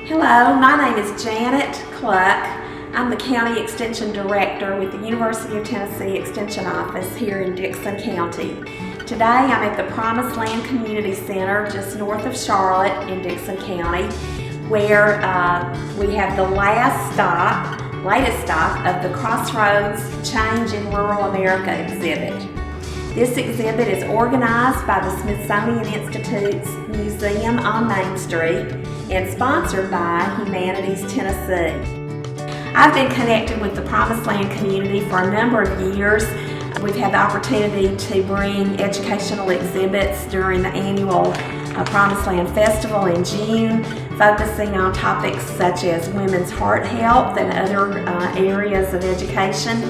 Hello, my name is Janet Cluck. I'm the County Extension Director with the University of Tennessee Extension Office here in Dickson County. Today I'm at the Promised Land Community Center just north of Charlotte in Dickson County, where we have the latest stop of the Crossroads Change in Rural America exhibit. This exhibit is organized by the Smithsonian Institute's Museum on Main Street and sponsored by Humanities Tennessee. I've been connected with the Promised Land community for a number of years. We've had the opportunity to bring educational exhibits during the annual Promised Land Festival in June, focusing on topics such as women's heart health and other areas of education.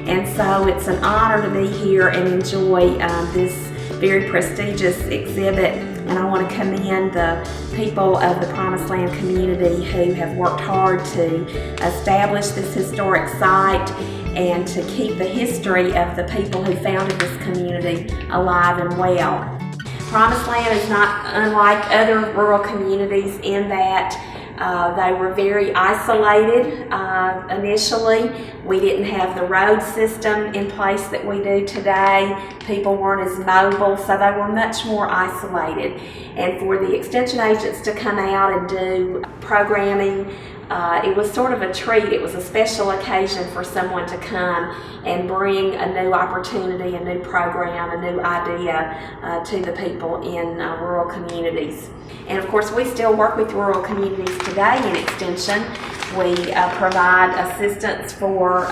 And so it's an honor to be here and enjoy this very prestigious exhibit. And I want to commend the people of the Promised Land community who have worked hard to establish this historic site and to keep the history of the people who founded this community alive and well. Promised Land is not unlike other rural communities in that they were very isolated initially. We didn't have the road system in place that we do today. People weren't as mobile, so they were much more isolated. And for the extension agents to come out and do programming, it was sort of a treat. It was a special occasion for someone to come and bring a new opportunity, a new program, a new idea to the people in rural communities. And of course, we still work with rural communities today in Extension. We provide assistance for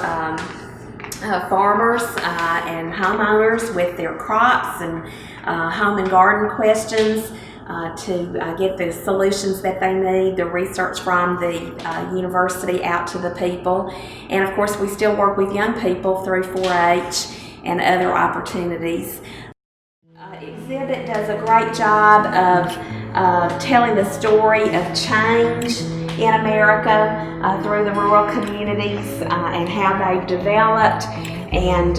farmers and homeowners with their crops and home and garden questions. To get the solutions that they need, the research from the university out to the people. And of course, we still work with young people through 4-H and other opportunities. Exhibit does a great job of telling the story of change in America through the rural communities and how they've developed and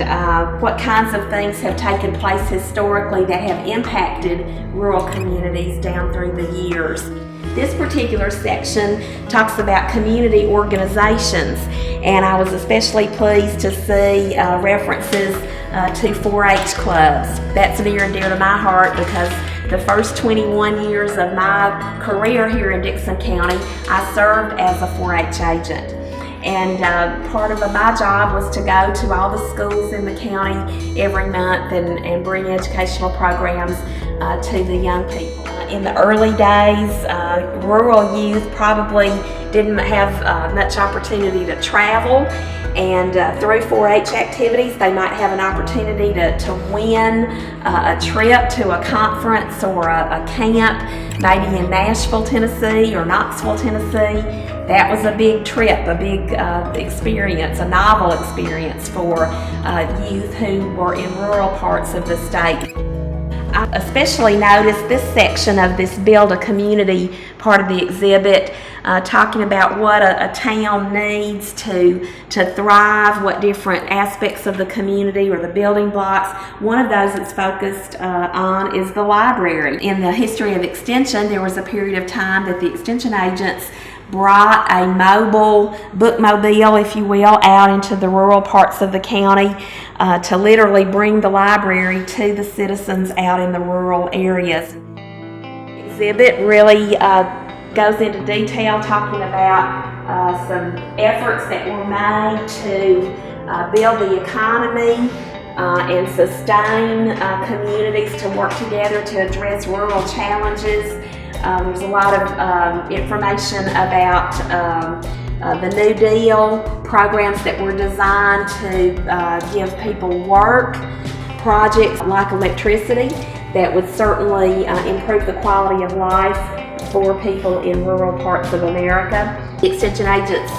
what kinds of things have taken place historically that have impacted rural communities down through the years. This particular section talks about community organizations, and I was especially pleased to see references to 4-H clubs. That's near and dear to my heart because the first 21 years of my career here in Dickson County, I served as a 4-H agent. And part of my job was to go to all the schools in the county every month and bring educational programs to the young people. In the early days, rural youth probably didn't have much opportunity to travel, and through 4-H activities they might have an opportunity to win a trip to a conference or a camp, maybe in Nashville, Tennessee or Knoxville, Tennessee. That was a big trip, a big experience, a novel experience for youth who were in rural parts of the state. I especially noticed this section of this Build a Community part of the exhibit, talking about what a town needs to thrive, what different aspects of the community or the building blocks. One of those that's focused on is the library. In the history of Extension, there was a period of time that the Extension agents brought a mobile bookmobile, if you will, out into the rural parts of the county to literally bring the library to the citizens out in the rural areas. The exhibit really goes into detail talking about some efforts that were made to build the economy and sustain communities to work together to address rural challenges. There's a lot of information about the New Deal programs that were designed to give people work, projects like electricity that would certainly improve the quality of life for people in rural parts of America. The extension agents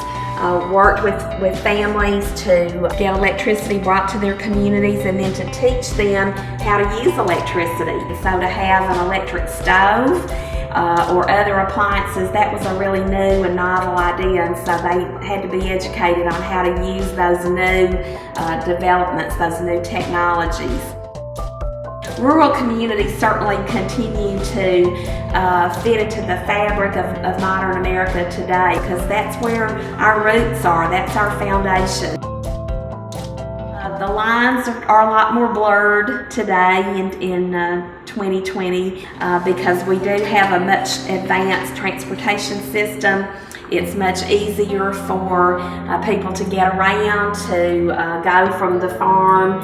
worked with families to get electricity brought to their communities and then to teach them how to use electricity. So to have an electric stove or other appliances, that was a really new and novel idea, and so they had to be educated on how to use those new developments, those new technologies. rural communities certainly continue to fit into the fabric of modern America today, because that's where our roots are, that's our foundation. The lines are a lot more blurred today in 2020 because we do have a much advanced transportation system. It's much easier for people to get around, to go from the farm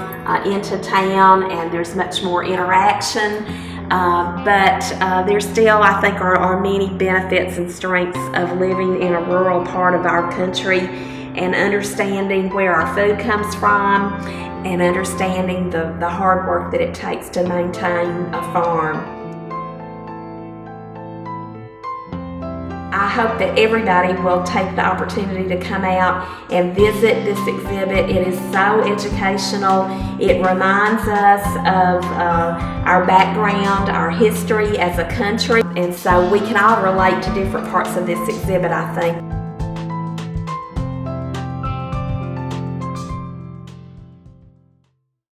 into town, and there's much more interaction. But there still, I think, are many benefits and strengths of living in a rural part of our country, and understanding where our food comes from, and understanding the hard work that it takes to maintain a farm. I hope that everybody will take the opportunity to come out and visit this exhibit. It is so educational. It reminds us of our background, our history as a country, and so we can all relate to different parts of this exhibit, I think.